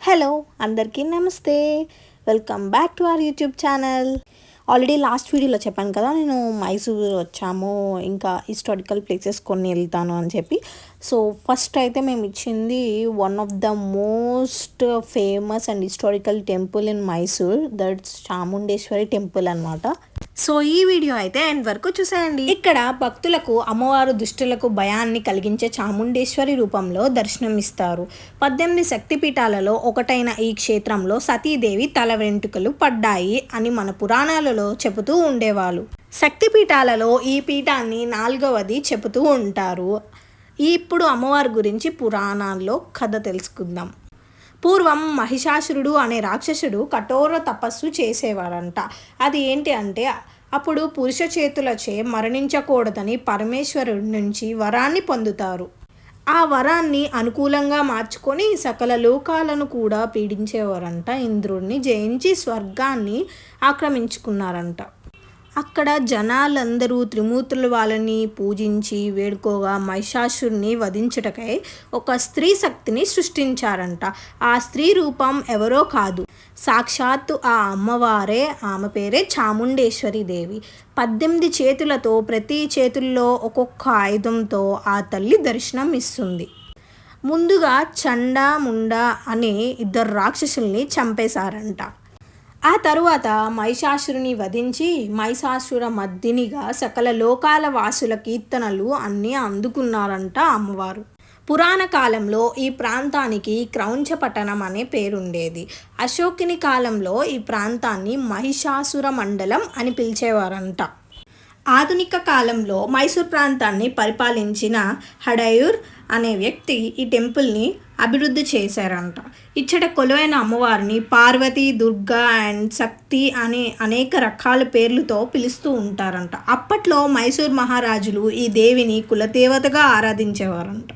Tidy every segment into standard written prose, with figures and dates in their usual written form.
Hello అందరికీ నమస్తే. Welcome back to our YouTube channel. Already last వీడియోలో చెప్పాను కదా, నేను మైసూర్ వచ్చాము, ఇంకా హిస్టారికల్ ప్లేసెస్ కొన్ని వెళ్తాను అని చెప్పి. సో ఫస్ట్ అయితే మేము ఇచ్చింది one of the most famous and historical temple in Mysore, that's Chamundeshwari temple అనమాట. సో ఈ వీడియో అయితే ఎండ్ వరకు చూసేయండి. ఇక్కడ భక్తులకు అమ్మవారు దుష్టులకు భయాన్ని కలిగించే చాముండేశ్వరి రూపంలో దర్శనమిస్తారు. 18 శక్తిపీఠాలలో ఒకటైన ఈ క్షేత్రంలో సతీదేవి తల వెంట్రుకలు పడ్డాయి అని మన పురాణాలలో చెబుతూ ఉండేవాళ్ళు. శక్తిపీఠాలలో ఈ పీఠాన్ని 4వది చెబుతూ ఉంటారు. ఇప్పుడు అమ్మవారి గురించి పురాణాల్లో కథ తెలుసుకుందాం. పూర్వం మహిషాసురుడు అనే రాక్షసుడు కఠోర తపస్సు చేసేవాడంట. అది ఏంటి అంటే, అప్పుడు పురుష చేతులచే మరణించకూడదని పరమేశ్వరుడి నుంచి వరాన్ని పొందుతారు. ఆ వరాన్ని అనుకూలంగా మార్చుకొని సకల లోకాలను కూడా పీడించేవారంట. ఇంద్రుడిని జయించి స్వర్గాన్ని ఆక్రమించుకున్నారంట. అక్కడ జనాలందరూ త్రిమూర్తుల వాళ్ళని పూజించి వేడుకోగా మహిషాసురుని వధించుటకై ఒక స్త్రీ శక్తిని సృష్టించారంట. ఆ స్త్రీ రూపం ఎవరో కాదు, సాక్షాత్తు ఆ అమ్మవారే. ఆమె పేరే చాముండేశ్వరి దేవి. 18 చేతులతో, ప్రతి చేతుల్లో ఒక్కొక్క ఆయుధంతో ఆ తల్లి దర్శనం ఇస్తుంది. ముందుగా చండా ముండా అనే 2 రాక్షసుల్ని చంపేశారంట. ఆ తరువాత మహిషాసురుని వధించి మహిషాసుర మర్దినిగా సకల లోకాల వాసుల కీర్తనలు అన్నీ అందుకున్నారంట అమ్మవారు. పురాణ కాలంలో ఈ ప్రాంతానికి క్రౌంచ పట్టణం అనే పేరుండేది. అశోకుని కాలంలో ఈ ప్రాంతాన్ని మహిషాసుర మండలం అని పిలిచేవారంట. ఆధునిక కాలంలో మైసూర్ ప్రాంతాన్ని పరిపాలించిన హడయూర్ అనే వ్యక్తి ఈ టెంపుల్ని అభివృద్ధి చేశారంట. ఇచ్చట కొలువైన అమ్మవారిని పార్వతి, దుర్గా అండ్ శక్తి అనే అనేక రకాల పేర్లతో పిలుస్తూ ఉంటారంట. అప్పట్లో మైసూర్ మహారాజులు ఈ దేవిని కులదేవతగా ఆరాధించేవారంట.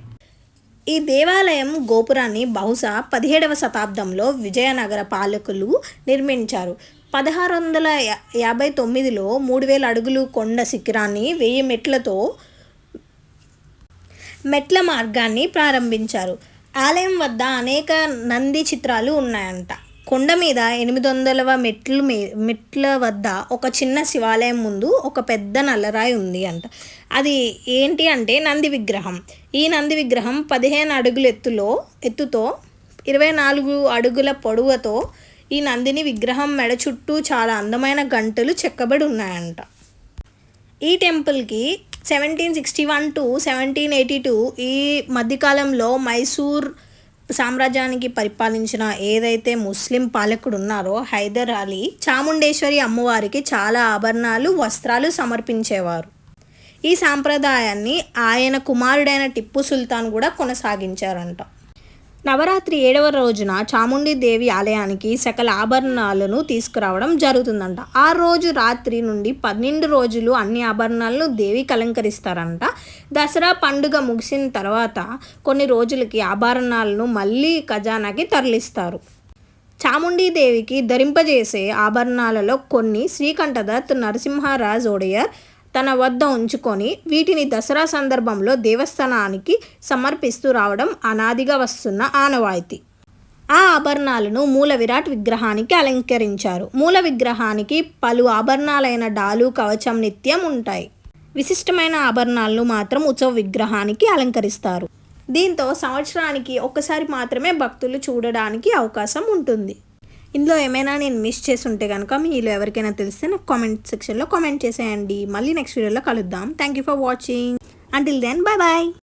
ఈ దేవాలయం గోపురాన్ని బహుశా 17వ శతాబ్దంలో విజయనగర పాలకులు నిర్మించారు. 1659లో 3000 అడుగులు కొండ శిఖరాన్ని 1000 మెట్ల మార్గాన్ని ప్రారంభించారు. ఆలయం వద్ద అనేక నంది చిత్రాలు ఉన్నాయంట. కొండ మీద 800వ మెట్ల వద్ద ఒక చిన్న శివాలయం ముందు ఒక పెద్ద నల్లరాయి ఉంది అంట. అది ఏంటి అంటే నంది విగ్రహం. ఈ నంది విగ్రహం 15 అడుగుల ఎత్తుతో 24 అడుగుల పొడవుతో ఈ నందిని విగ్రహం మెడ చుట్టూ చాలా అందమైన గంటలు చెక్కబడి ఉన్నాయంట. ఈ టెంపుల్కి 1761 to 1782 ఈ మధ్యకాలంలో మైసూర్ సామ్రాజ్యానికి పరిపాలించిన ఏదైతే ముస్లిం పాలకుడు ఉన్నారో హైదర్ అలీ చాముండేశ్వరి అమ్మవారికి చాలా ఆభరణాలు, వస్త్రాలు సమర్పించేవారు. ఈ సాంప్రదాయాన్ని ఆయన కుమారుడైన టిప్పు సుల్తాన్ కూడా కొనసాగించారంట. నవరాత్రి 7వ రోజున చాముండీదేవి ఆలయానికి సకల ఆభరణాలను తీసుకురావడం జరుగుతుందంట. ఆ రోజు రాత్రి నుండి 12 రోజులు అన్ని ఆభరణాలను దేవికి అలంకరిస్తారంట. దసరా పండుగ ముగిసిన తర్వాత కొన్ని రోజులకి ఆభరణాలను మళ్ళీ ఖజానాకి తరలిస్తారు. చాముండీదేవికి ధరింపజేసే ఆభరణాలలో కొన్ని శ్రీకంఠదత్ నరసింహరాజ్ ఒడేయర్ తన వద్ద ఉంచుకొని వీటిని దసరా సందర్భంలో దేవస్థానానికి సమర్పిస్తూ రావడం అనాదిగా వస్తున్న ఆనవాయితీ. ఆ ఆభరణాలను మూల విరాట్ విగ్రహానికి అలంకరించారు. మూల విగ్రహానికి పలు ఆభరణాలైన డాలు, కవచం నిత్యం ఉంటాయి. విశిష్టమైన ఆభరణాలను మాత్రం ఉత్సవ విగ్రహానికి అలంకరిస్తారు. దీంతో సంవత్సరానికి ఒక్కసారి మాత్రమే భక్తులు చూడడానికి అవకాశం ఉంటుంది. ఇందులో ఏమైనా నేను మిస్ చేసి ఉంటే కనుక మీలో ఎవరికైనా తెలిస్తే నాకు కామెంట్ సెక్షన్లో కామెంట్ చేసేయండి. మళ్ళీ నెక్స్ట్ వీడియోలో కలుద్దాం. Thank you for watching. Until then, bye bye.